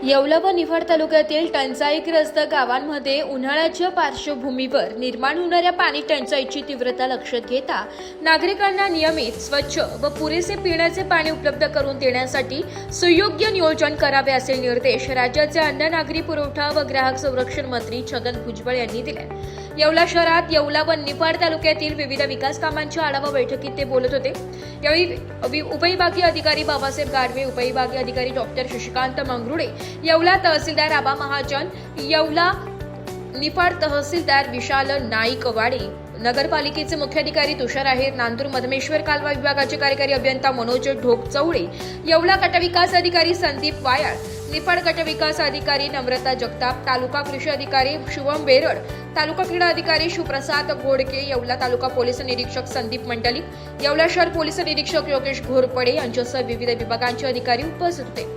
येवला व निफाड तालुक्यातील टंचाईग्रस्त गावांमध्ये उन्हाळ्याच्या पार्श्वभूमीवर निर्माण होणाऱ्या पाणी टंचाईची तीव्रता लक्षात घेता नागरिकांना नियमित, स्वच्छ व पुरेसे पिण्याचे पाणी उपलब्ध करून देण्यासाठी सुयोग्य नियोजन करावे असे निर्देश राज्याचे अन्न, नागरी पुरवठा व ग्राहक संरक्षण मंत्री छगन भुजबळ यांनी दिले. येवला शहरात येवला व निफाड तालुक्यातील विविध विकास कामांच्या आढावा बैठकीत ते बोलत होते. यावेळी उपविभागीय अधिकारी बाबासाहेब गाडवे, उपविभागीय अधिकारी डॉक्टर शशिकांत मंगरुळे, येवला तहसीलदार आबा महाजन, येवला निफाड तहसीलदार विशाल नाईकवाडी, नगरपालिकेचे मुख्याधिकारी तुषार आहेर, नांदूर मधमेश्वर कालवा विभागाचे कार्यकारी अभियंता मनोज ढोकचौडे, येवला गटविकास अधिकारी संदीप वायाळ, निफाड गटविकास अधिकारी नम्रता जगताप, तालुका कृषी अधिकारी शुभम बेरड, तालुका क्रीडा अधिकारी शिवप्रसाद घोडके, येवला तालुका पोलीस निरीक्षक संदीप मंडलिक, येवला शहर पोलीस निरीक्षक योगेश घोरपडे यांच्यासह विविध विभागांचे अधिकारी उपस्थित होते.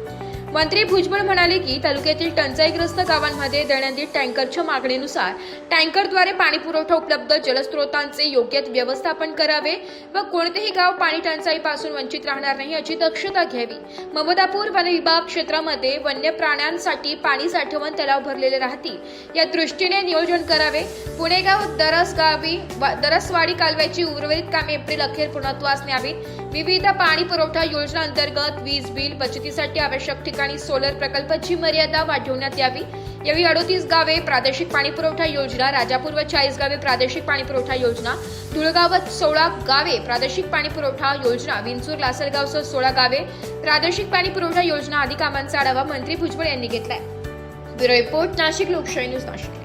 मंत्री भुजबळ म्हणाले की तालुक्यातील टंचाईग्रस्त गावांमध्ये दैनंदिन टँकरच्या मागणीनुसार टँकरद्वारे पाणी पुरवठा उपलब्ध, जलस्रोतांचे योग्य व्यवस्थापन करावे व कोणतेही गाव पाणी टंचाईपासून वंचित राहणार नाही याची दक्षता घ्यावी. ममदापूर वन विभाग क्षेत्रामध्ये वन्य प्राण्यांसाठी पाणी साठवण तलाव भरलेले राहतील या दृष्टीने नियोजन करावे. पुणेगाव दरसवाडी कालव्याची उर्वरित कामे एप्रिल अखेर पूर्णत्वास न्यावीत. विविध पाणी पुरवठा योजना अंतर्गत वीज बिल बचतीसाठी आवश्यक ठिकाणी सोलर प्रकल्पाची मर्यादा वाढवण्यात यावी. यावेळी 38 गावे प्रादेशिक पाणी पुरवठा योजना, राजापूर व 40 गावे प्रादेशिक पाणी पुरवठा योजना, धुळगावात 16 गावे प्रादेशिक पाणी पुरवठा योजना, विंचूर लासलगावसह 16 गावे प्रादेशिक पाणी पुरवठा योजना आदी कामांचा आढावा मंत्री भुजबळ यांनी घेतलाय. ब्युरो रिपोर्ट, नाशिक लोकशाही न्यूज, नाशिक.